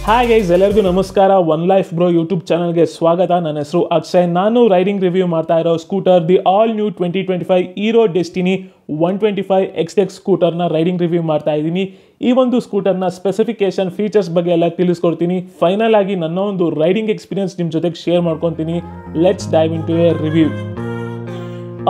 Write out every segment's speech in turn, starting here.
Hi guys, ಎಲ್ಲರಿಗೂ ನಮಸ್ಕಾರ. One life bro YouTube ಚಾನಲ್ಗೆ ಸ್ವಾಗತ. ನನ್ನ ಹೆಸರು ಅಕ್ಷಯ್. ನಾನು ರೈಡಿಂಗ್ ರಿವ್ಯೂ ಮಾಡ್ತಾ ಇರೋ scooter the all new 2025 Hero Destiny 125 XTEC ಸ್ಕೂಟರ್ನ ರೈಡಿಂಗ್ ರಿವ್ಯೂ ಮಾಡ್ತಾ ಇದ್ದೀನಿ. ಈ ಒಂದು ಸ್ಕೂಟರ್ನ ಸ್ಪೆಸಿಫಿಕೇಶನ್, ಫೀಚರ್ಸ್ ಬಗ್ಗೆ ಎಲ್ಲ ತಿಳಿಸ್ಕೊಡ್ತೀನಿ. ಫೈನಲ್ ಆಗಿ ನನ್ನ ಒಂದು ರೈಡಿಂಗ್ ಎಕ್ಸ್ಪೀರಿಯನ್ಸ್ ನಿಮ್ಮ ಜೊತೆಗೆ ಶೇರ್ ಮಾಡ್ಕೊತೀನಿ. Let's dive into a review.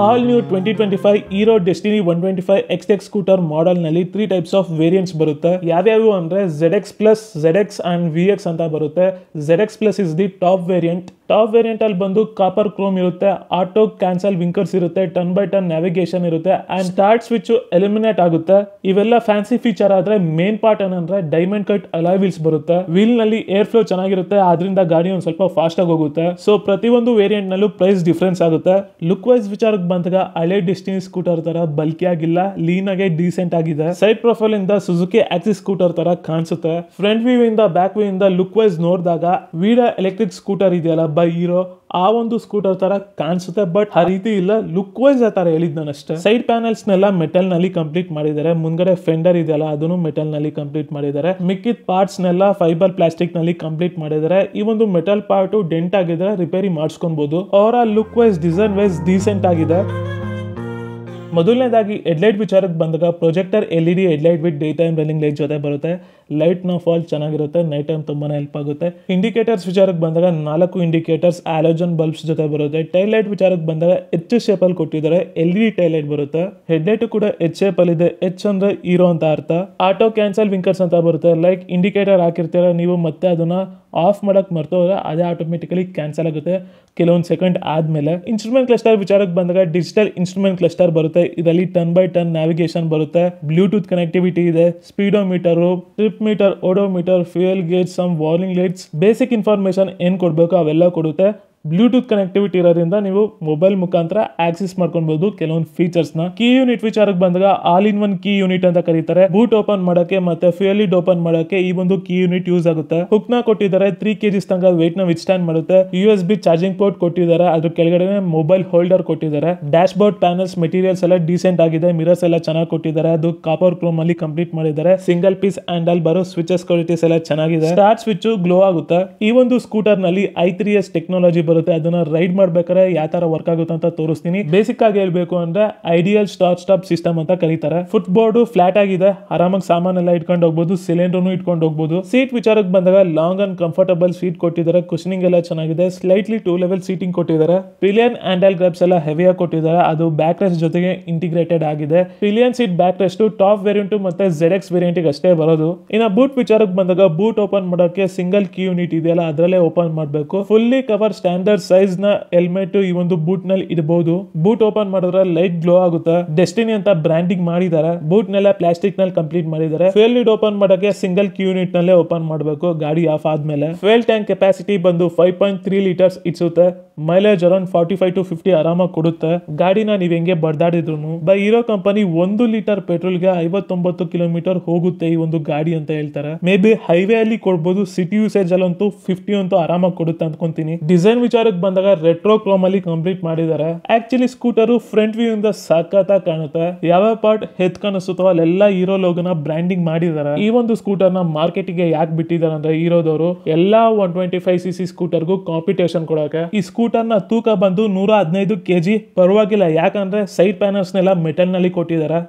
All new 2025 Hero Destiny 125 XTEC scooter ಮಾಡೆಲ್ನಲ್ಲಿ 3 ಟೈಪ್ಸ್ ಆಫ್ ವೇರಿಯಂಟ್ಸ್ ಬರುತ್ತೆ. ಯಾವ್ಯಾವು ಅಂದರೆ ZX plus, ZX and VX ಅಂತ ಬರುತ್ತೆ. ZX plus is the top variant. Top variant ಅಲ್ಲಿ ಬಂದು ಕಾಪರ್ ಕ್ರೋಮ್ ಇರುತ್ತೆ, ಆಟೋ ಕ್ಯಾನ್ಸಲ್ ವಿಂಕರ್ಸ್ ಇರುತ್ತೆ, ಟರ್ನ್ ಬೈ ಟರ್ನ್ ನ್ಯಾವಿಗೇಷನ್ ಇರುತ್ತೆ ಆ್ಯಂಡ್ ಸ್ಟಾರ್ಟ್ ಸ್ವಿಚ್ ಎಲಿಮಿನೇಟ್ ಆಗುತ್ತೆ. ಇವೆಲ್ಲ ಫ್ಯಾನ್ಸಿ ಫೀಚರ್ ಆದ್ರೆ ಮೇನ್ ಪಾರ್ಟ್ ಏನಂದ್ರೆ ಡೈಮಂಡ್ ಕಟ್ ಅಲಾಯ್ ವೀಲ್ಸ್ ಬರುತ್ತೆ. ವೀಲ್ ನಲ್ಲಿ ಏರ್ ಫ್ಲೋ ಚೆನ್ನಾಗಿರುತ್ತೆ, ಆದ್ರಿಂದ ಗಾಡಿ ಒಂದು ಸ್ವಲ್ಪ ಫಾಸ್ಟ್ ಆಗಿ ಹೋಗುತ್ತೆ. ಸೊ ಪ್ರತಿಯೊಂದು ವೇರಿಯಂಟ್ ನಲ್ಲೂ ಪ್ರೈಸ್ ಡಿಫರೆನ್ಸ್ ಆಗುತ್ತೆ. ಲುಕ್ ವೈಸ್ ವಿಚಾರಕ್ಕೆ ಬಂದಾಗ ಹಳೆ ಡೆಸ್ಟಿನಿ ಸ್ಕೂಟರ್ ತರ ಬಲ್ಕಿ ಆಗಿಲ್ಲ, ಲೀನ್ ಆಗಿ ಡೀಸೆಂಟ್ ಆಗಿದೆ. ಸೈಡ್ ಪ್ರೊಫೈಲ್ ಇಂದ ಸುಜುಕಿ ಆಕ್ಸಿಸ್ ಸ್ಕೂಟರ್ ತರ ಕಾಣಿಸುತ್ತೆ. ಫ್ರಂಟ್ ವ್ಯೂ ಇಂದ ಬ್ಯಾಕ್ ವ್ಯೂ ಇಂದ ಲುಕ್ ವೈಸ್ ನೋಡಿದಾಗ ವೀಡಾ ಎಲೆಕ್ಟ್ರಿಕ್ ಸ್ಕೂಟರ್ ಇದೆಯಲ್ಲ ಬೈ ಹೀರೋ, ಆ ಒಂದು ಸ್ಕೂಟರ್ ತರ ಕಾಣಿಸುತ್ತೆ. ಬಟ್ ಆ ರೀತಿ ಇಲ್ಲ, ಲುಕ್ ವೈಸ್ ಆ ತರ ಹೇಳಿದ್ ನಾನು ಅಷ್ಟೇ. ಸೈಡ್ ಪ್ಯಾನಲ್ಸ್ ನೆಲ್ಲ ಮೆಟಲ್ ನಲ್ಲಿ ಕಂಪ್ಲೀಟ್ ಮಾಡಿದ್ದಾರೆ. ಮುಂದ್ಗಡೆ ಫೆಂಡರ್ ಇದೆಯಲ್ಲ ಅದನ್ನು ಮೆಟಲ್ ನಲ್ಲಿ ಕಂಪ್ಲೀಟ್ ಮಾಡಿದ್ದಾರೆ. ಮಿಕ್ಕಿದ ಪಾರ್ಟ್ಸ್ ನೆಲ್ಲ ಫೈಬರ್ ಪ್ಲಾಸ್ಟಿಕ್ ನಲ್ಲಿ ಕಂಪ್ಲೀಟ್ ಮಾಡಿದ್ದಾರೆ. ಈ ಒಂದು ಮೆಟಲ್ ಪಾರ್ಟ್ ಡೆಂಟ್ ಆಗಿದ್ರೆ ರಿಪೇರಿ ಮಾಡಿಸ್ಕೊಬಹುದು. Overall look wise, design wise decent ಆಗಿದೆ. ಮೊದಲನೇದಾಗಿ ಹೆಡ್ಲೈಟ್ ವಿಚಾರಕ್ಕೆ ಬಂದಾಗ projector LED headlight with day time running light ಜೊತೆ ಬರುತ್ತೆ. ಲೈಟ್ ನ ಫಾಲ್ ಚೆನ್ನಾಗಿರುತ್ತೆ, ನೈಟ್ ಟೈಮ್ ತುಂಬಾನೇ ಹೆಲ್ಪ್ ಆಗುತ್ತೆ. ಇಂಡಿಕೇಟರ್ಸ್ ವಿಚಾರಕ್ಕೆ ಬಂದಾಗ 4 ಇಂಡಿಕೇಟರ್ಸ್ ಹ್ಯಾಲೋಜನ್ ಬಲ್ಬ್ಸ್ ಜೊತೆ ಬರುತ್ತೆ. ಟೈಲ್ ಲೈಟ್ ವಿಚಾರಕ್ಕೆ ಬಂದಾಗ H ಶೇಪ್ ಅಲ್ಲಿ ಕೊಟ್ಟಿದ್ದಾರೆ, LED ಟೈಲ್ ಲೈಟ್ ಬರುತ್ತೆ. ಹೆಡ್ಲೈಟ್ ಕೂಡ H ಶೇಪ್ ಅಲ್ಲಿ ಇದೆ. H ಅಂದ್ರೆ ಹೀರೋ ಅಂತ ಅರ್ಥ. ಆಟೋ ಕ್ಯಾನ್ಸಲ್ ವಿಂಕರ್ಸ್ ಅಂತ ಬರುತ್ತೆ. ಲೈಕ್ ಇಂಡಿಕೇಟರ್ ಹಾಕಿರ್ತೀರ ನೀವು, ಮತ್ತೆ ಅದನ್ನ ಆಫ್ ಮಾಡಕ್ ಮರ್ತೋದ್ರೆ ಅದೇ ಆಟೋಮೆಟಿಕಲಿ ಕ್ಯಾನ್ಸಲ್ ಆಗುತ್ತೆ ಕೆಲವೊಂದು ಸೆಕೆಂಡ್ ಆದ್ಮೇಲೆ. ಇನ್ಸ್ಟ್ರೂಮೆಂಟ್ ಕ್ಲಸ್ಟರ್ ವಿಚಾರಕ್ಕೆ ಬಂದಾಗ ಡಿಜಿಟಲ್ ಇನ್ಸ್ಟ್ರೂಮೆಂಟ್ ಕ್ಲಸ್ಟರ್ ಬರುತ್ತೆ. ಇದರಲ್ಲಿ ಟರ್ನ್ ಬೈ ಟರ್ನ್ ನ್ಯಾವಿಗೇಷನ್ ಬರುತ್ತೆ, ಬ್ಲೂಟೂತ್ ಕನೆಕ್ಟಿವಿಟಿ ಇದೆ, speedometer, trip meter, odometer, fuel gauge, some warning lights, basic information ಏನ್ ಕೊಡ್ಬೇಕು ಅವೆಲ್ಲ ಕೊಡುತ್ತೆ. ಬ್ಲೂಟೂತ್ ಕನೆಕ್ಟಿವಿಟಿ ಇರೋದ್ರಿಂದ ನೀವು ಮೊಬೈಲ್ ಮುಖಾಂತರ ಆಕ್ಸೆಸ್ ಮಾಡ್ಕೊಬಹುದು ಕೆಲವೊಂದು ಫೀಚರ್ಸ್ ನ. ಕೀ ಯೂನಿಟ್ ವಿಚಾರಕ್ಕೆ ಬಂದಾಗ all in one key unit ಅಂತ ಕರೀತಾರೆ. ಬೂಟ್ ಓಪನ್ ಮಾಡಕ್ಕೆ ಮತ್ತೆ ಫ್ಯೂಯಲ್ ಲಿಡ್ ಓಪನ್ ಮಾಡಕ್ಕೆ ಈ ಒಂದು ಕೀ ಯೂನಿಟ್ ಯೂಸ್ ಆಗುತ್ತೆ. ಹುಕ್ ನ ಕೊಟ್ಟಿದ್ದಾರೆ, 3 kg ತನಕ ವೇಟ್ ನ ವಿತ್ ಸ್ಟ್ಯಾಂಡ್ ಮಾಡುತ್ತೆ. USB ಚಾರ್ಜಿಂಗ್ ಪೋರ್ಟ್ ಕೊಟ್ಟಿದ್ದಾರೆ, ಅದ್ರ ಕೆಳಗಡೆ ಮೊಬೈಲ್ ಹೋಲ್ಡರ್ ಕೊಟ್ಟಿದ್ದಾರೆ. ಡ್ಯಾಶ್ ಬೋರ್ಡ್ ಪ್ಯಾನಲ್ಸ್ ಮೆಟೀರಿಯಲ್ಸ್ ಎಲ್ಲ ಡೀಸೆಂಟ್ ಆಗಿದೆ, ಮಿರರ್ಸ್ ಎಲ್ಲ ಚೆನ್ನಾಗಿ ಕೊಟ್ಟಿದ್ದಾರೆ, ಅದು ಕಾಪರ್ ಕ್ರೋಮ್ ಅಲ್ಲಿ ಕಂಪ್ಲೀಟ್ ಮಾಡಿದ್ದಾರೆ. ಸಿಂಗಲ್ ಪೀಸ್ ಹ್ಯಾಂಡಲ್ ಬರೋ ಸ್ವಿಚಸ್ ಕ್ವಾಲಿಟೀಸ್ ಎಲ್ಲ ಚೆನ್ನಾಗಿದೆ. ಸ್ಟಾರ್ಟ್ ಸ್ವಿಚ್ ಗ್ಲೋ ಆಗುತ್ತೆ. ಈ ಒಂದು ಸ್ಕೂಟರ್ ನಲ್ಲಿ i3s ಟೆಕ್ನಾಲಜಿ ಬರುತ್ತೆ. ಅದನ್ನ ರೈಡ್ ಮಾಡ್ಬೇಕಾದ್ರೆ ಯಾವ ತರ ವರ್ಕ್ ಆಗುತ್ತೆ ಅಂತ ತೋರಿಸ್ತೀನಿ. ಬೇಸಿಕ್ ಆಗಿ ಹೇಳ್ಬೇಕು ಅಂದ್ರೆ ಐಡಿಯಲ್ ಸ್ಟಾರ್ಟ್ ಸ್ಟಾಪ್ ಸಿಸ್ಟಮ್ ಅಂತ ಕರೀತಾರೆ. ಫುಟ್ ಬೋರ್ಡ್ ಫ್ಲಾಟ್ ಆಗಿದೆ, ಆರಾಮಾಗಿ ಸಾಮಾನೆಲ್ಲ ಇಟ್ಕೊಂಡು ಹೋಗ್ಬೋದು, ಸಿಲಿಂಡರ್ ಇಟ್ಕೊಂಡು ಹೋಗ್ಬೋದು. ಸೀಟ್ ವಿಚಾರಕ್ಕೆ ಬಂದಾಗ ಲಾಂಗ್ ಅಂಡ್ ಕಂಫರ್ಟಬಲ್ ಸೀಟ್ ಕೊಟ್ಟಿದ್ದಾರೆ. ಕುಷನಿಂಗ್ ಎಲ್ಲ ಚೆನ್ನಾಗಿದೆ. ಸ್ಲೈಟ್ಲಿ 2 ಲೆವೆಲ್ ಸೀಟಿಂಗ್ ಕೊಟ್ಟಿದ್ದಾರೆ. ಪಿಲಿಯನ್ ಹ್ಯಾಂಡಲ್ ಗ್ರಾಬ್ಸ್ ಎಲ್ಲ ಹೆವಿಯಾಗಿ ಕೊಟ್ಟಿದ್ದಾರೆ, ಅದು ಬ್ಯಾಕ್ ರೆಸ್ಟ್ ಜೊತೆಗೆ ಇಂಟಿಗ್ರೇಟೆಡ್ ಆಗಿದೆ. Pillion seat back rest top variant ಮತ್ತೆ ZX ವೇರಿಯಂಟ್ ಅಷ್ಟೇ ಬರೋದು. ಇನ್ನು ಬೂಟ್ ವಿಚಾರಕ್ಕೆ ಬಂದಾಗ ಬೂಟ್ ಓಪನ್ ಮಾಡೋಕೆ ಸಿಂಗಲ್ ಕೀ ಯೂನಿಟ್ ಇದೆಯಲ್ಲ ಅದರಲ್ಲೇ ಓಪನ್ ಮಾಡಬೇಕು. ಫುಲ್ಲಿ ಕವರ್ ಸ್ಟ್ಯಾಂಡರ್ಡ್ ಸೈಜ್ ನ ಹೆಲ್ಮೆಟ್ ಈ ಒಂದು ಬೂಟ್ ನಲ್ಲಿ ಇಡಬಹುದು. ಬೂಟ್ ಓಪನ್ ಮಾಡಿದ್ರೆ ಲೈಟ್ ಗ್ಲೋ ಆಗುತ್ತೆ. ಡೆಸ್ಟಿನಿ ಅಂತ ಬ್ರಾಂಡಿಂಗ್ ಮಾಡಿದ್ದಾರೆ. ಬೂಟ್ ನೆಲ್ಲ ಪ್ಲಾಸ್ಟಿಕ್ ನಲ್ಲಿ ಕಂಪ್ಲೀಟ್ ಮಾಡಿದ್ದಾರೆ. ಫ್ಯೂಯಲ್ ಲಿಡ್ ಓಪನ್ ಮಾಡಕ್ಕೆ ಸಿಂಗಲ್ ಕೀ ಯೂನಿಟ್ ನಲ್ಲೇ ಓಪನ್ ಮಾಡಬೇಕು ಗಾಡಿ ಆಫ್ ಆದ್ಮೇಲೆ. ಫ್ಯೂಯಲ್ ಟ್ಯಾಂಕ್ ಕೆಪಾಸಿಟಿ ಬಂದು 5.3 ಲೀಟರ್ಸ್ ಇಟ್ಸುತ್ತೆ. ಮೈಲೇಜ್ ಅರೌಂಡ್ 45 to 50 ಆರಾಮಾಗಿ ಕೊಡುತ್ತೆ. ಗಾಡಿನ ನೀವ್ ಹೆಂಗೆ ಬಡ್ದಾಡಿದ್ರು by Hero company 1 litre petrol ಗೆ 59 ಕಿಲೋಮೀಟರ್ ಹೋಗುತ್ತೆ ಈ ಒಂದು ಗಾಡಿ ಅಂತ ಹೇಳ್ತಾರೆ. ಮೇ ಬಿ ಹೈವೇ ಅಲ್ಲಿ ಕೊಡ್ಬೋದು, ಸಿಟಿ ಯೂಸೇಜ್ ಅಲ್ಲಂತೂ 50 ಅಂತೂ ಆರಾಮಾಗಿ ಕೊಡುತ್ತೆ ಅನ್ಕೊಂತೀನಿ. ಡಿಸೈನ್ ವಿಚಾರಕ್ಕೆ ಬಂದಾಗ ರೆಟ್ರೋ ಕ್ರೋಮ್ ಅಲ್ಲಿ ಕಂಪ್ಲೀಟ್ ಮಾಡಿದ್ದಾರೆ. ಆಕ್ಚುಲಿ ಸ್ಕೂಟರ್ ಫ್ರಂಟ್ ವ್ಯೂ ಇಂದ ಸಖತ್ತಾಗಿ ಕಾಣುತ್ತೆ. ಯಾವ ಪಾರ್ಟ್ ಹೆತ್ ಕಾಣಿಸುತ್ತೋ ಅಲ್ಲೆಲ್ಲ ಹೀರೋ ಲೋಗೋನ ಬ್ರಾಂಡಿಂಗ್ ಮಾಡಿದ್ದಾರೆ. ಈ ಒಂದು ಸ್ಕೂಟರ್ ನ ಮಾರ್ಕೆಟ್ ಗೆ ಯಾಕೆ ಬಿಟ್ಟಿದ್ದಾರೆ ಅಂದ್ರೆ ಹೀರೋದವರು ಎಲ್ಲಾ 125cc ಸ್ಕೂಟರ್ಗೂ ಕಾಂಪಿಟೇಷನ್ ಕೊಡಕ್ಕೆ. ಈ ಸ್ಕೂಟರ್ ನ ತೂಕ ಬಂದು 115 kg, ಪರವಾಗಿಲ್ಲ. ಯಾಕಂದ್ರೆ ಸೈಡ್ ಪ್ಯಾನಲ್ಸ್ ನೆಲ್ಲ ಮೆಟಲ್ ನಲ್ಲಿ ಕೊಟ್ಟಿದ್ದಾರೆ.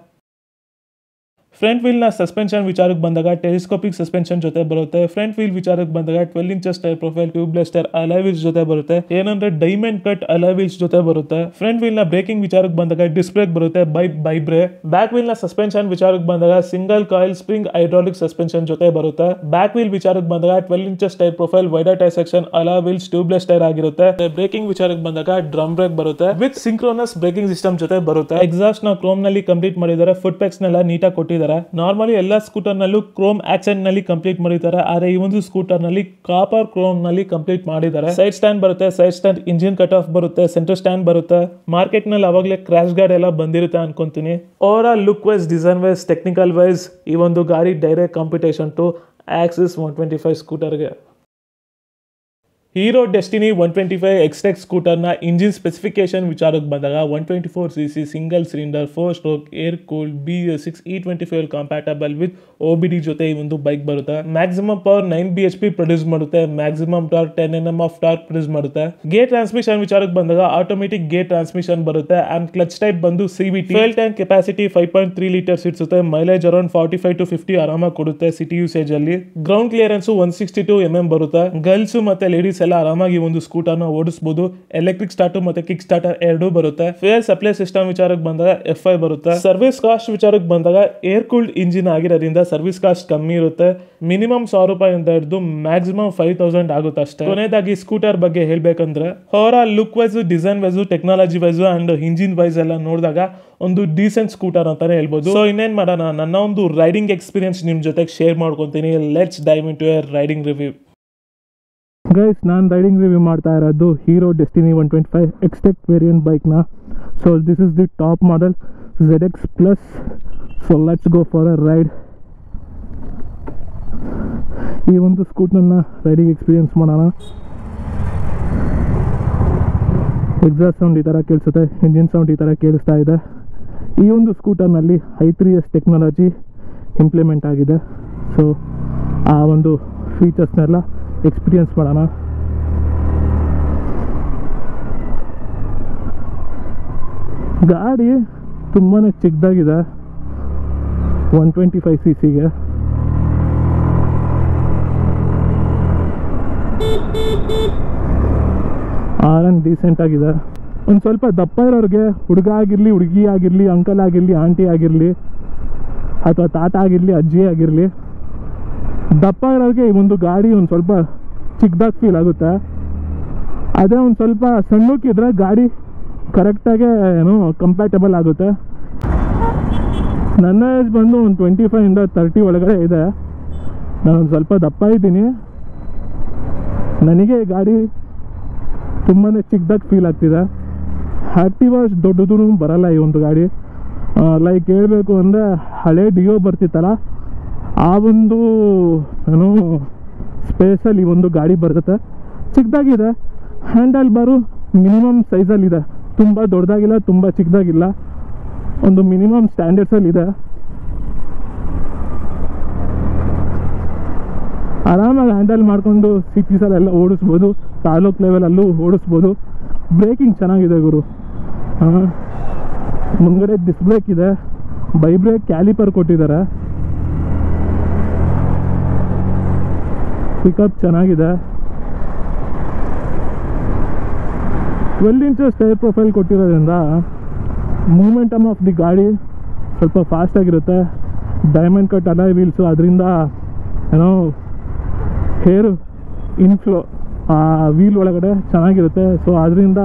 ಫ್ರಂಟ್ ವೀಲ್ ನ ಸಸ್ಪೆನ್ಷನ್ ವಿಚಾರಕ್ಕೆ ಬಂದಾಗ ಟೆಲಿಸ್ಕೋಪಿಕ್ ಸಸ್ಪೆನ್ಷನ್ ಜೊತೆ ಬರುತ್ತೆ. ಫ್ರಂಟ್ ವೀಲ್ ವಿಚಾರಕ್ಕೆ ಬಂದಾಗ 12 inches tyre profile tubeless tyre alloy wheels ಜೊತೆ ಬರುತ್ತೆ. ಏನಂದ್ರೆ ಡೈಮಂಡ್ ಕಟ್ ಅಲಾಯ್ ವೀಲ್ಸ್ ಜೊತೆ ಬರುತ್ತೆ. ಫ್ರಂಟ್ ವೀಲ್ ನ ಬ್ರೇಕಿಂಗ್ ವಿಚಾರಕ್ಕೆ ಬಂದಾಗ ಡಿಸ್ಕ್ ಬ್ರೇಕ್ ಬರುತ್ತೆ ಬೈ ಬ್ರೇಕ್. ಬ್ಯಾಕ್ ವೀಲ್ ನ ಸಸ್ಪೆನ್ಷನ್ ವಿಚಾರಕ್ಕೆ ಬಂದಾಗ single coil spring hydraulic suspension ಜೊತೆ ಬರುತ್ತೆ. ಬ್ಯಾಕ್ ವೀಲ್ ವಿಚಾರಕ್ಕೆ ಬಂದಾಗ 12 inches tyre profile wider tyre section alloy wheels tubeless tyre ಆಗಿರುತ್ತೆ. ಬ್ರೇಕಿಂಗ್ ವಿಚಾರಕ್ಕೆ ಬಂದಾಗ ಡ್ರಮ್ ಬ್ರೇಕ್ ಬರುತ್ತೆ ವಿತ್ ಸಿಂಕ್ರೋನಸ್ ಬ್ರೇಕಿಂಗ್ ಸಿಸ್ಟಮ್ ಜೊತೆ ಬರುತ್ತೆ. ಎಕ್ಸಾಸ್ಟ್ ನ ಕ್ರೋಮ್ ನಲ್ಲಿ ಕಂಪ್ಲೀಟ್ ಮಾಡಿದ್ದಾರೆ. ಫುಟ್ ಪೆಕ್ಸ್ ನೆಲ್ಲ ನೀಟಾಗಿ ಕೊಟ್ಟಿದ್ದಾರೆ. ನಾರ್ಮಲಿ ಎಲ್ಲ ಸ್ಕೂಟರ್ ನಲ್ಲೂ ಕ್ರೋಮ್ ಆಕ್ಸೆಂಟ್ ನಲ್ಲಿ ಕಂಪ್ಲೀಟ್ ಮಾಡಿದ್ದಾರೆ, ಆದ್ರೆ ಈ ಒಂದು ಸ್ಕೂಟರ್ ನಲ್ಲಿ ಕಾಪರ್ ಕ್ರೋಮ್ ನಲ್ಲಿ ಕಂಪ್ಲೀಟ್ ಮಾಡಿದ್ದಾರೆ. ಸೈಡ್ ಸ್ಟ್ಯಾಂಡ್ ಬರುತ್ತೆ, side stand engine cut off ಬರುತ್ತೆ, ಸೆಂಟರ್ ಸ್ಟ್ಯಾಂಡ್ ಬರುತ್ತೆ. ಮಾರ್ಕೆಟ್ ನಲ್ಲಿ ಅವಾಗಲೇ ಕ್ರಾಶ್ ಗಾರ್ಡ್ ಎಲ್ಲ ಬಂದಿರುತ್ತೆ ಅನ್ಕೊಂತೀನಿ. Overall look wise, design wise, technical wise ಈ ಒಂದು ಗಾಡಿ ಡೈರೆಕ್ಟ್ ಕಾಂಪಿಟೇಷನ್ ಟು ಆಕ್ಸಿಸ್ 125 ಸ್ಕೂಟರ್ಗೆ. ಹೀರೋ ಡೆಸ್ಟಿನಿ 125 ಎಕ್ಸ್ಟೆಕ್ ಸ್ಕೂಟರ್ನ ಇಂಜಿನ್ ಸ್ಪೆಸಿಫಿಕೇಶನ್ ವಿಚಾರಕ್ಕೆ ಬಂದಾಗ 124cc single cylinder 4 stroke air cooled BS6 E20 compatible with OBD ಜೊತೆ ಈ ಒಂದು ಬೈಕ್ ಬರುತ್ತೆ. ಮ್ಯಾಕ್ಸಿಮಮ್ ಪವರ್ 9 bhp ಪ್ರೊಡ್ಯೂಸ್ ಮಾಡುತ್ತೆ. Maximum torque 10 Nm of torque produce ಮಾಡುತ್ತೆ. ಗೇರ್ ಟ್ರಾನ್ಸ್ಮಿಷನ್ ವಿಚಾರಕ್ಕೆ ಬಂದಾಗ ಆಟೋಮೆಟಿಕ್ ಗೇರ್ ಟ್ರಾನ್ಸ್ಮಿಷನ್ ಬರುತ್ತೆ ಅಂಡ್ ಕ್ಲಚ್ ಟೈಪ್ ಬಂದು CVT. Fuel tank capacity 5.3 litres ಇರುತ್ತೆ. ಮೈಲೇಜ್ ಅರೌಂಡ್ 45 to 50 ಆರಾಮಾಗಿ ಕೊಡುತ್ತೆ ಸಿಟಿ ಯೂಸೇಜ್ ಅಲ್ಲಿ. ಗ್ರೌಂಡ್ ಕ್ಲಿಯರೆನ್ಸ್ 162 mm ಬರುತ್ತೆ. ಗರ್ಲ್ಸ್ ಮತ್ತೆ ಲೇಡೀಸ್ ಎಲ್ಲ ಆರಾಮಾಗಿ ಒಂದು ಸ್ಕೂಟರ್ ನ ಓಡಿಸಬಹುದು. ಎಲೆಕ್ಟ್ರಿಕ್ ಸ್ಟಾರ್ಟರ್ ಮತ್ತೆ ಕಿಕ್ ಸ್ಟಾರ್ಟರ್ ಎರಡೂ ಬರುತ್ತೆ. ಫ್ಯೂಯಲ್ ಸಪ್ಲೈ ಸಿಸ್ಟಮ್ ವಿಚಾರಕ್ಕೆ ಬಂದಾಗ F5 ಬರುತ್ತೆ. ಸರ್ವಿಸ್ ಕಾಸ್ಟ್ ವಿಚಾರಕ್ಕೆ ಬಂದಾಗ ಏರ್ ಕೂಲ್ಡ್ ಇಂಜಿನ್ ಆಗಿರೋದ್ರಿಂದ ಸರ್ವಿಸ್ ಕಾಸ್ಟ್ ಕಮ್ಮಿ ಇರುತ್ತೆ. ಮಿನಿಮಮ್ 1000 ರೂಪಾಯಿ ಅಂತ ಹಿಡಿದು ಮ್ಯಾಕ್ಸಿಮಮ್ 5000 ಆಗುತ್ತೆ ಅಷ್ಟೇ. ಕೊನೆಯದಾಗಿ ಸ್ಕೂಟರ್ ಬಗ್ಗೆ ಹೇಳ್ಬೇಕಂದ್ರೆ overall look wise, design wise, technology wise and engine wise ಎಲ್ಲ ನೋಡಿದಾಗ ಒಂದು ಡೀಸೆಂಟ್ ಸ್ಕೂಟರ್ ಅಂತಾನೆ ಹೇಳ್ಬೋದು. ಸೊ ಇನ್ನೇನ್ ಮಾಡೋಣ, ನನ್ನ ಒಂದು ರೈಡಿಂಗ್ ಎಕ್ಸ್ಪೀರಿಯನ್ಸ್ ನಿಮ್ ಜೊತೆಗೆ ಶೇರ್ ಮಾಡ್ಕೊಂತೀನಿ. Let's dive into a riding review. Guys, ನಾನು ರೈಡಿಂಗ್ ರಿವ್ಯೂ ಮಾಡ್ತಾ ಇರೋದು ಹೀರೋ ಡೆಸ್ಟಿನಿ 125 ಎಕ್ಸ್ಟೆಕ್ ವೇರಿಯಂಟ್ ಬೈಕ್ನ. So this is the top model ZX Plus. So let's go for a ride. ಈ ಒಂದು ಸ್ಕೂಟರ್ನ ರೈಡಿಂಗ್ ಎಕ್ಸ್ಪೀರಿಯನ್ಸ್ ಮಾಡೋಣ. ಎಕ್ಸಾಸ್ಟ್ ಸೌಂಡ್ ಈ ಥರ ಕೇಳಿಸುತ್ತೆ, ಇಂಜಿನ್ ಸೌಂಡ್ ಈ ಥರ ಕೇಳಿಸ್ತಾ ಇದೆ. ಈ ಒಂದು ಸ್ಕೂಟರ್ನಲ್ಲಿ i3S ಟೆಕ್ನಾಲಜಿ ಇಂಪ್ಲಿಮೆಂಟ್ ಆಗಿದೆ. ಸೊ ಆ ಒಂದು ಫೀಚರ್ಸ್ನೆಲ್ಲ ಎಕ್ಸ್ಪೀರಿಯನ್ಸ್ ಮಾಡೋಣ. ಗಾಡಿ ತುಂಬಾ ಚಿಕ್ಕದಾಗಿದೆ 125cc. ಆರನ್ ಡೀಸೆಂಟ್ ಆಗಿದೆ. ಒಂದು ಸ್ವಲ್ಪ ದಪ್ಪ ಇರೋರಿಗೆ, ಹುಡುಗ ಆಗಿರಲಿ, ಹುಡುಗಿ ಆಗಿರಲಿ, ಅಂಕಲ್ ಆಗಿರಲಿ, ಆಂಟಿ ಆಗಿರಲಿ, ಅಥವಾ ತಾತ ಆಗಿರಲಿ, ಅಜ್ಜಿ ಆಗಿರಲಿ, ದಪ್ಪ ಇರೋರಿಗೆ ಈ ಒಂದು ಗಾಡಿ ಒಂದು ಸ್ವಲ್ಪ ಚಿಕ್ಕದಾಗಿ ಫೀಲ್ ಆಗುತ್ತೆ. ಅದೇ ಒಂದು ಸ್ವಲ್ಪ ಸಣ್ಣಕ್ಕಿದ್ರೆ ಗಾಡಿ ಕರೆಕ್ಟಾಗೆ ಏನು ಕಂಪ್ಯಾಟಬಲ್ ಆಗುತ್ತೆ. ನನ್ನ ಏಜ್ ಬಂದು ಒಂದು 25 ಇಂದ 30 ಒಳಗಡೆ ಇದೆ. ನಾನೊಂದು ಸ್ವಲ್ಪ ದಪ್ಪ ಇದ್ದೀನಿ. ನನಗೆ ಗಾಡಿ ತುಂಬಾ ಚಿಕ್ಕದಾಗಿ ಫೀಲ್ ಆಗ್ತಿದೆ. ಆ್ಯಕ್ಟಿವಾ ದೊಡ್ಡದು ಬರಲ್ಲ ಈ ಒಂದು ಗಾಡಿ. ಲೈಕ್ ಹೇಳಬೇಕು ಅಂದರೆ ಹಳೆ ಡಿಯೋ ಬರ್ತಿತ್ತಲ್ಲ, ಆ ಒಂದು ಏನು ಸ್ಪೇಸಲ್ಲಿ ಈ ಒಂದು ಗಾಡಿ ಬರ್ತದೆ. ಚಿಕ್ಕದಾಗಿದೆ. ಹ್ಯಾಂಡಲ್ ಬಾರು ಮಿನಿಮಮ್ ಸೈಜಲ್ಲಿದೆ. ತುಂಬ ದೊಡ್ಡದಾಗಿಲ್ಲ, ತುಂಬ ಚಿಕ್ಕದಾಗಿಲ್ಲ, ಒಂದು ಮಿನಿಮಮ್ ಸ್ಟ್ಯಾಂಡರ್ಡ್ಸಲ್ಲಿದೆ. ಆರಾಮಾಗಿ ಹ್ಯಾಂಡಲ್ ಮಾಡಿಕೊಂಡು ಸಿಟೀಸಲ್ಲೆಲ್ಲ ಓಡಿಸ್ಬೋದು, ತಾಲೂಕ್ ಲೆವೆಲಲ್ಲೂ ಓಡಿಸ್ಬೋದು. ಬ್ರೇಕಿಂಗ್ ಚೆನ್ನಾಗಿದೆ ಗುರು. ಮುಂದ್ಗಡೆ ಡಿಸ್ ಬ್ರೇಕ್ ಇದೆ, ಬೈ ಬ್ರೇಕ್ ಕ್ಯಾಲಿಪರ್ ಕೊಟ್ಟಿದ್ದಾರೆ. ಪಿಕಪ್ ಚೆನ್ನಾಗಿದೆ. 12 inches ಟೈರ್ ಪ್ರೊಫೈಲ್ ಕೊಟ್ಟಿರೋದ್ರಿಂದ ಮೂಮೆಂಟಮ್ ಆಫ್ ದಿ ಗಾಡಿ ಸ್ವಲ್ಪ ಫಾಸ್ಟಾಗಿರುತ್ತೆ. ಡೈಮಂಡ್ ಕಟ್ ಅಲಾಯ್ ವೀಲ್ಸು, ಅದರಿಂದ ಏನೋ ಹೇರ್ ಇನ್ಫ್ಲೋ ಆ ವೀಲ್ ಒಳಗಡೆ ಚೆನ್ನಾಗಿರುತ್ತೆ. ಸೊ ಅದರಿಂದ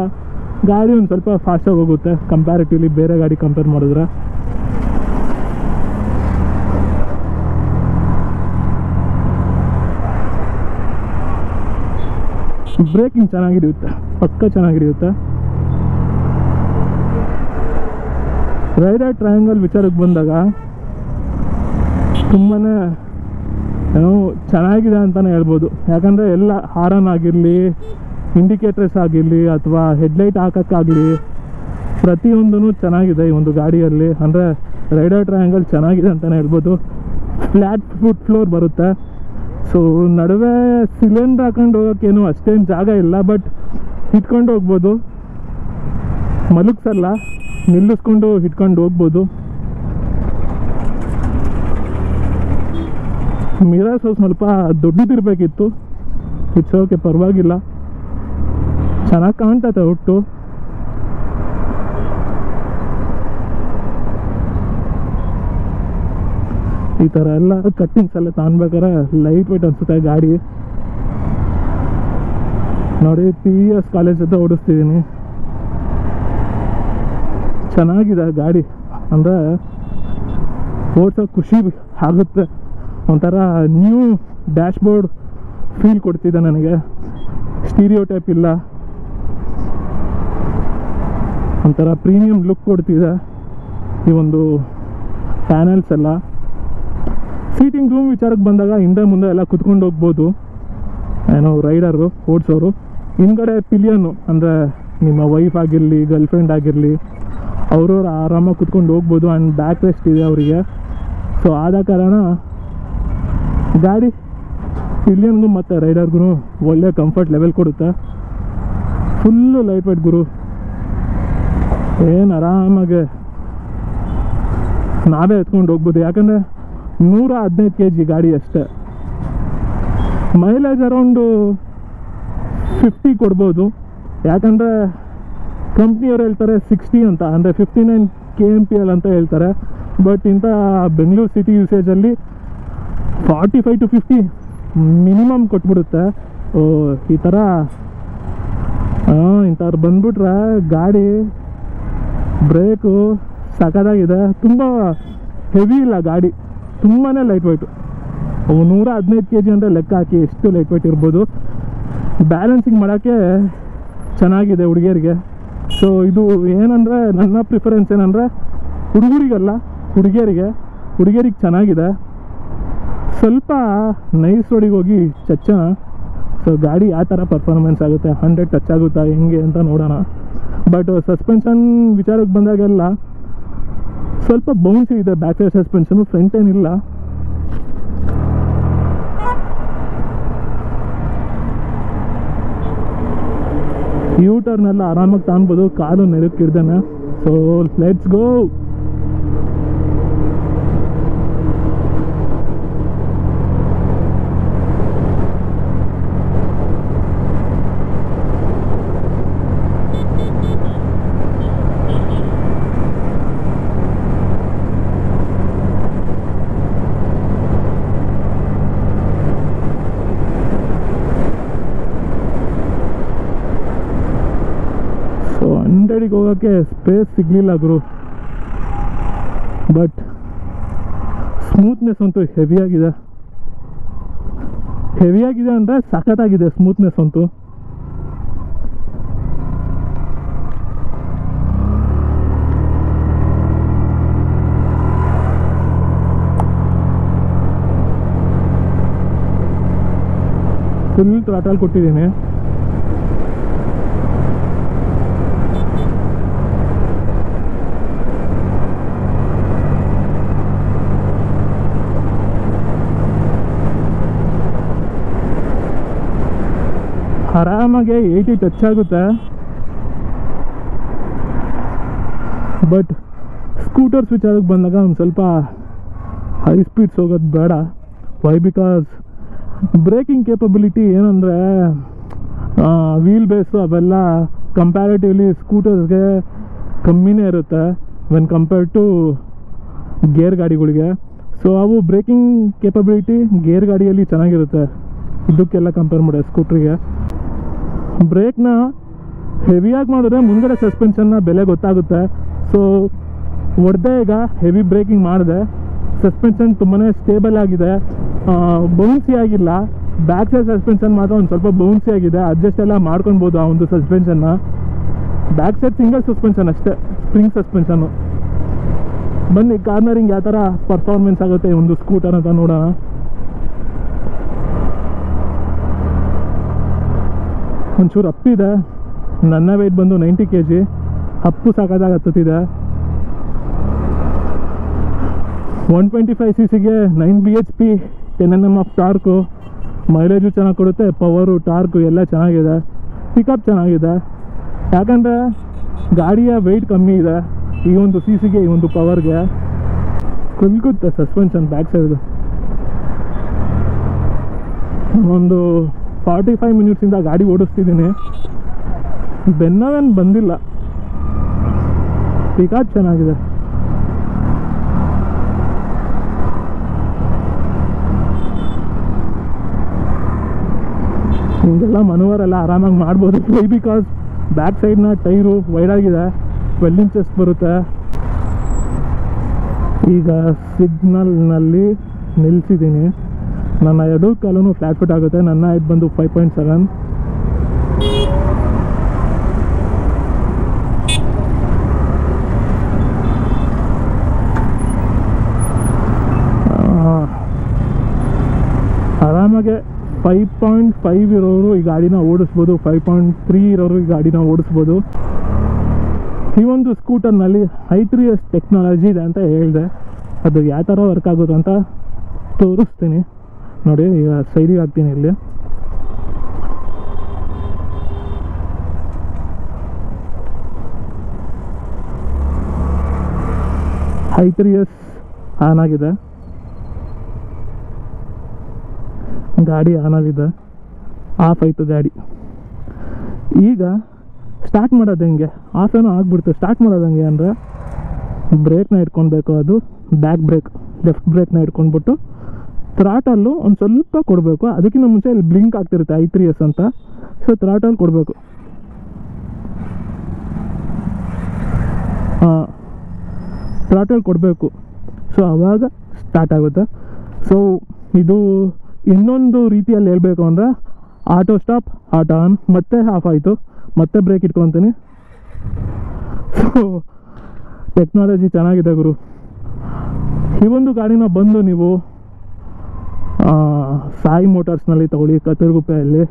ಗಾಡಿ ಒಂದು ಸ್ವಲ್ಪ ಫಾಸ್ಟಾಗಿ ಹೋಗುತ್ತೆ ಕಂಪ್ಯಾರಿಟಿವ್ಲಿ ಬೇರೆ ಗಾಡಿ ಕಂಪೇರ್ ಮಾಡಿದ್ರೆ. ಬ್ರೇಕಿಂಗ್ ಚೆನ್ನಾಗಿರುತ್ತೆ, ಪಕ್ಕ ಚೆನ್ನಾಗಿರುತ್ತೆ. ರೈಡರ್ ಟ್ರಯಾಂಗಲ್ ವಿಚಾರಕ್ಕೆ ಬಂದಾಗ ತುಂಬಾ ಏನೋ ಚೆನ್ನಾಗಿದೆ ಅಂತಲೇ ಹೇಳ್ಬೋದು. ಯಾಕಂದರೆ ಎಲ್ಲ ಹಾರನ್ ಆಗಿರಲಿ, ಇಂಡಿಕೇಟರ್ಸ್ ಆಗಿರಲಿ, ಅಥವಾ ಹೆಡ್ಲೈಟ್ ಹಾಕೋಕ್ಕಾಗಲಿ, ಪ್ರತಿಯೊಂದೂ ಚೆನ್ನಾಗಿದೆ ಈ ಒಂದು ಗಾಡಿಯಲ್ಲಿ. ಅಂದರೆ ರೈಡರ್ ಟ್ರಯಾಂಗಲ್ ಚೆನ್ನಾಗಿದೆ ಅಂತಲೇ ಹೇಳ್ಬೋದು. ಫ್ಲ್ಯಾಟ್ ಫುಟ್ ಫ್ಲೋರ್ ಬರುತ್ತೆ. ಸೊ ನಡುವೆ ಸಿಲಿಂಡರ್ ಹಾಕೊಂಡು ಹೋಗೋಕ್ಕೇನು ಅಷ್ಟೇನು ಜಾಗ ಇಲ್ಲ, ಬಟ್ ಇಟ್ಕೊಂಡು ಹೋಗ್ಬೋದು. ಮಲಗಿಸಲ್ಲ, ನಿಲ್ಲಿಸ್ಕೊಂಡು ಇಟ್ಕೊಂಡು ಹೋಗ್ಬೋದು. ಮಿರರ್ಸ್ ಸ್ವಲ್ಪ ದೊಡ್ಡದಿರಬೇಕಿತ್ತು. ಇಟ್ಸ್ ಓಕೆ, ಪರವಾಗಿಲ್ಲ, ಚೆನ್ನಾಗಿ ಕಾಣ್ತದೆ ಒಟ್ಟು. ಈ ಥರ ಎಲ್ಲ ಕಟ್ಟಿಂಗ್ಸ್ ಎಲ್ಲ ತಾನ್ಬೇಕಾದ್ರೆ ಲೈಟ್ ವೇಟ್ ಅನಿಸುತ್ತೆ ಗಾಡಿ. ನೋಡಿ, PES ಕಾಲೇಜ್ ಜೊತೆ ಓಡಿಸ್ತಿದ್ದೀನಿ. ಚೆನ್ನಾಗಿದೆ ಗಾಡಿ. ಅಂದರೆ ಓಡಿಸೋ ಖುಷಿ ಆಗುತ್ತೆ. ಒಂಥರ ನ್ಯೂ ಡ್ಯಾಶ್ ಬೋರ್ಡ್ ಫೀಲ್ ಕೊಡ್ತಿದೆ ನನಗೆ. ಸ್ಟೀರಿಯೋ ಟೈಪ್ ಇಲ್ಲ, ಒಂಥರ ಪ್ರೀಮಿಯಂ ಲುಕ್ ಕೊಡ್ತಿದೆ ಈ ಒಂದು ಪ್ಯಾನಲ್ಸ್ ಎಲ್ಲ. ಸೀಟಿಂಗ್ ರೂಮ್ ವಿಚಾರಕ್ಕೆ ಬಂದಾಗ ಹಿಂದೆ ಮುಂದೆ ಎಲ್ಲ ಕುತ್ಕೊಂಡು ಹೋಗ್ಬೋದು ಏನೋ ರೈಡರು ಓಡಿಸೋರು. ಹಿಂದ್ಗಡೆ ಪಿಲಿಯನ್ನು ಅಂದರೆ ನಿಮ್ಮ ವೈಫ್ ಆಗಿರಲಿ ಗರ್ಲ್ ಫ್ರೆಂಡ್ ಆಗಿರಲಿ ಅವ್ರವ್ರು ಆರಾಮಾಗಿ ಕುತ್ಕೊಂಡು ಹೋಗ್ಬೋದು. ಆ್ಯಂಡ್ ಬ್ಯಾಕ್ ರೆಸ್ಟ್ ಇದೆ ಅವರಿಗೆ. ಸೊ ಆದ ಕಾರಣ ಗಾಡಿ ಪಿಲಿಯನ್ಗೂ ಮತ್ತು ರೈಡರ್ಗೂ ಒಳ್ಳೆ ಕಂಫರ್ಟ್ ಲೆವೆಲ್ ಕೊಡುತ್ತೆ. ಫುಲ್ಲು ಲೈಟ್ ವೇಟ್ ಗುರು, ಏನು ಆರಾಮಾಗೆ ನಾವೇ ಎತ್ಕೊಂಡು ಹೋಗ್ಬೋದು. ಯಾಕಂದರೆ 115 kg ಗಾಡಿ ಅಷ್ಟೇ. ಮೈಲೇಜ್ ಅರೌಂಡು 50 ಕೊಡ್ಬೋದು. ಯಾಕಂದರೆ ಕಂಪ್ನಿಯವ್ರು ಹೇಳ್ತಾರೆ 60 ಅಂತ, ಅಂದರೆ 59 kmpl ಅಂತ ಹೇಳ್ತಾರೆ. ಬಟ್ ಇಂಥ ಬೆಂಗಳೂರು ಸಿಟಿ ಯೂಸೇಜಲ್ಲಿ 45 to 50 ಮಿನಿಮಮ್ ಕೊಟ್ಬಿಡುತ್ತೆ. ಈ ಥರ ಇಂಥವ್ರು ಬಂದ್ಬಿಟ್ರೆ ಗಾಡಿ ಬ್ರೇಕು ಸಖತ್ತಾಗಿದೆ. ತುಂಬ ಹೆವಿ ಇಲ್ಲ ಗಾಡಿ, ತುಂಬಾ ಲೈಟ್ ವೆಯ್ಟು. 115 kg ಅಂದರೆ ಲೆಕ್ಕ ಹಾಕಿ ಎಷ್ಟು ಲೈಟ್ ವೆಯ್ಟ್ ಇರ್ಬೋದು. ಬ್ಯಾಲೆನ್ಸಿಂಗ್ ಮಾಡೋಕ್ಕೆ ಚೆನ್ನಾಗಿದೆ ಹುಡುಗಿಯರಿಗೆ. ಸೊ ಇದು ಏನಂದರೆ ನನ್ನ ಪ್ರಿಫರೆನ್ಸ್ ಏನಂದರೆ ಹುಡುಗರಿಗಲ್ಲ, ಹುಡುಗಿಯರಿಗೆ ಚೆನ್ನಾಗಿದೆ. ಸ್ವಲ್ಪ ನೈಸ್ ರೋಡಿಗೆ ಹೋಗಿ ಚಚ್ಚೋಣ. ಸೊ ಗಾಡಿ ಯಾವ ಥರ ಪರ್ಫಾರ್ಮೆನ್ಸ್ ಆಗುತ್ತೆ, 100 ಟಚ್ ಆಗುತ್ತಾ ಹೆಂಗೆ ಅಂತ ನೋಡೋಣ. ಬಟ್ ಸಸ್ಪೆನ್ಷನ್ ವಿಚಾರಕ್ಕೆ ಬಂದಾಗೆಲ್ಲ ಸ್ವಲ್ಪ ಬೌನ್ಸಿ ಇದೆ ಬ್ಯಾಕ್ ಸೈಡ್ ಸಸ್ಪೆನ್ಷನು, ಫ್ರಂಟ್ ಏನಿಲ್ಲ. ಯೂ ಟರ್ನೆಲ್ಲ ಆರಾಮಾಗಿ ತಾನ್ಬೋದು, ಕಾಲು ನೆರಕ್ಕಿಡ್ದಾನೆ. ಸೊ ಲೆಟ್ಸ್ ಗೋ. ಹೋಗೋಕ್ಕೆ ಸ್ಪೇಸ್ ಸಿಗಲಿಲ್ಲ ಗುರು. ಬಟ್ ಸ್ಮೂತ್ನೆಸ್ ಅಂತೂ ಹೆವಿಯಾಗಿದೆ ಅಂದರೆ ಸಖತ್ತಾಗಿದೆ ಸ್ಮೂತ್ನೆಸ್ ಅಂತೂ. ಫುಲ್ ಥ್ರಾಟಲ್ ಕೊಟ್ಟಿದ್ದೀನಿ. ಆರಾಮಾಗೆ 80 ಟಚ್ ಆಗುತ್ತೆ. ಬಟ್ ಸ್ಕೂಟರ್ಸ್ ವಿಚಾರಕ್ಕೆ ಬಂದಾಗ ಒಂದು ಸ್ವಲ್ಪ ಹೈ ಸ್ಪೀಡ್ಸ್ ಹೋಗೋದು ಬೇಡ. ವೈ? ಬಿಕಾಸ್ ಬ್ರೇಕಿಂಗ್ ಕೇಪಬಿಲಿಟಿ ಏನಂದರೆ ವೀಲ್ ಬೇಸು ಅವೆಲ್ಲ ಕಂಪ್ಯಾರಿಟಿವ್ಲಿ ಸ್ಕೂಟರ್ಸ್ಗೆ ಕಮ್ಮಿನೇ ಇರುತ್ತೆ ವೆನ್ ಕಂಪೇರ್ಡ್ ಟು ಗೇರ್ ಗಾಡಿಗಳಿಗೆ. ಸೊ ಅವು ಬ್ರೇಕಿಂಗ್ ಕೇಪಬಿಲಿಟಿ ಗೇರ್ ಗಾಡಿಯಲ್ಲಿ ಚೆನ್ನಾಗಿರುತ್ತೆ ಇದಕ್ಕೆಲ್ಲ ಕಂಪೇರ್ ಮಾಡಿದೆ ಸ್ಕೂಟ್ರಿಗೆ. ಬ್ರೇಕ್ನ ಹೆವಿಯಾಗಿ ಮಾಡಿದ್ರೆ ಮುಂದ್ಗಡೆ ಸಸ್ಪೆನ್ಷನ್ನ ಬೆಲೆ ಗೊತ್ತಾಗುತ್ತೆ. ಸೊ ಹೊಡೆದೇ ಈಗ ಹೆವಿ ಬ್ರೇಕಿಂಗ್ ಮಾಡಿದೆ, ಸಸ್ಪೆನ್ಷನ್ ತುಂಬಾ ಸ್ಟೇಬಲ್ ಆಗಿದೆ, ಬೌನ್ಸಿ ಆಗಿಲ್ಲ. ಬ್ಯಾಕ್ ಸೈಡ್ ಸಸ್ಪೆನ್ಷನ್ ಮಾತ್ರ ಒಂದು ಸ್ವಲ್ಪ ಬೌನ್ಸಿ ಆಗಿದೆ, ಅಡ್ಜಸ್ಟ್ ಎಲ್ಲ ಮಾಡ್ಕೊಳ್ಬೋದು ಆ ಒಂದು ಸಸ್ಪೆನ್ಷನ್ನ. ಬ್ಯಾಕ್ ಸೈಡ್ ಸಿಂಗಲ್ ಸಸ್ಪೆನ್ಷನ್ ಅಷ್ಟೇ, ಸ್ಪ್ರಿಂಗ್ ಸಸ್ಪೆನ್ಷನ್ನು. ಬನ್ನಿ ಕಾರ್ನರಿಂಗ್ ಯಾವ ಥರ ಪರ್ಫಾರ್ಮೆನ್ಸ್ ಆಗುತ್ತೆ ಒಂದು ಸ್ಕೂಟರ್ ಅಂತ ನೋಡೋಣ. ಒಂಚೂರು ಅಪ್ಪಿದೆ, ನನ್ನ ವೆಯ್ಟ್ ಬಂದು 90 kg, ಅಪ್ಪು ಸಾಕಾದಾಗ ಹತ್ತುತ್ತಿದೆ. 125 cc 9 bhp 10 Nm of torque, mileage ಚೆನ್ನಾಗಿ ಕೊಡುತ್ತೆ, ಪವರು ಟಾರ್ಕು ಎಲ್ಲ ಚೆನ್ನಾಗಿದೆ, ಪಿಕಪ್ ಚೆನ್ನಾಗಿದೆ. ಯಾಕಂದರೆ ಗಾಡಿಯ ವೆಯ್ಟ್ ಕಮ್ಮಿ ಇದೆ ಈ ಒಂದು CCಗೆ, ಈ ಒಂದು ಪವರ್ಗೆ. ಕುಲ್ಕುತ್ತೆ ಸಸ್ಪೆನ್ಷನ್ ಬ್ಯಾಕ್ ಸೈಡ್ದು. ಒಂದು 45 ಮಿನಿಟ್ಸಿಂದ ಗಾಡಿ ಓಡಿಸ್ತಿದ್ದೀನಿ, ಬೆನ್ನವೇನು ಬಂದಿಲ್ಲ, ಪಿಕಪ್ ಚೆನ್ನಾಗಿದೆ. ಹಿಂಗೆಲ್ಲ ಮನೋವರೆಲ್ಲ ಆರಾಮಾಗಿ ಮಾಡ್ಬೋದು. ವೈ? ಬಿಕಾಸ್ ಬ್ಯಾಕ್ ಸೈಡ್ನ ಟೈರು ವೈಡಾಗಿದೆ, 12 inches ಬರುತ್ತೆ. ಈಗ ಸಿಗ್ನಲ್ನಲ್ಲಿ ನಿಲ್ಲಿಸಿದ್ದೀನಿ. ನನ್ನ ಎರಡು ಕಾಲೂ ಫ್ಲ್ಯಾಟ್ ಫುಟ್ ಆಗುತ್ತೆ. ನನ್ನ ಹೈಟ್ ಬಂದು 5.7. ಆರಾಮಾಗೆ 5.5 ಇರೋರು ಈ ಗಾಡಿನ ಓಡಿಸ್ಬೋದು, 5.3 ಇರೋರು ಈ ಗಾಡಿನ ಓಡಿಸ್ಬೋದು. ಈ ಒಂದು ಸ್ಕೂಟರ್ನಲ್ಲಿ i3s ಟೆಕ್ನಾಲಜಿ ಇದೆ ಅಂತ ಹೇಳಿದೆ. ಅದು ಯಾವ ಥರ ವರ್ಕ್ ಆಗೋದು ಅಂತ ತೋರಿಸ್ತೀನಿ ನೋಡಿ. ಈಗ ಸೈಡಿಗೆ ಹಾಕ್ತೀನಿ ಇಲ್ಲಿ. i3s ಆನ್ ಆಗಿದೆ, ಗಾಡಿ ಆನ್ ಆಗಿದೆ, ಆಫ್ ಆಯಿತು ಗಾಡಿ. ಈಗ ಸ್ಟಾರ್ಟ್ ಮಾಡೋದು ಹೆಂಗೆ, ಆಫ್ ಏನೋ ಆಗ್ಬಿಡ್ತು. ಸ್ಟಾರ್ಟ್ ಮಾಡೋದು ಹೆಂಗೆ ಅಂದರೆ ಬ್ರೇಕ್ನ ಇಟ್ಕೊಳ್ಬೇಕು, ಅದು ಬ್ಯಾಕ್ ಬ್ರೇಕ್, ಲೆಫ್ಟ್ ಬ್ರೇಕ್ನ ಇಟ್ಕೊಂಡ್ಬಿಟ್ಟು ಥ್ರಾಟಲ್ಲು ಒಂದು ಸ್ವಲ್ಪ ಕೊಡಬೇಕು. ಅದಕ್ಕಿಂತ ಮುಂಚೆ ಇಲ್ಲಿ ಬ್ಲಿಂಕ್ ಆಗ್ತಿರುತ್ತೆ i3s ಅಂತ, ಸೊ ಥ್ರಾಟಲ್ ಕೊಡಬೇಕು. ಥ್ರಾಟಲ್ ಕೊಡಬೇಕು, ಸೊ ಆವಾಗ ಸ್ಟಾರ್ಟ್ ಆಗುತ್ತೆ. ಸೊ ಇದು ಇನ್ನೊಂದು ರೀತಿಯಲ್ಲಿ ಹೇಳಬೇಕು ಅಂದರೆ ಆಟೋ ಸ್ಟಾಪ್, ಆಟೋ ಆನ್, ಮತ್ತೆ ಆಫ್ ಆಯಿತು, ಮತ್ತೆ ಬ್ರೇಕ್ ಇಟ್ಕೊತೀನಿ. ಸೊ ಟೆಕ್ನಾಲಜಿ ಚೆನ್ನಾಗಿದೆ ಗುರು. ಈ ಒಂದು ಗಾಡಿನ ಬಂದು ನೀವು ಸಾಯಿ ಮೋಟಾರ್ಸ್ನಲ್ಲಿ ತಗೊಳ್ಳಿ, ಕತ್ತರಗುಪ್ಪೆಯಲ್ಲಿ.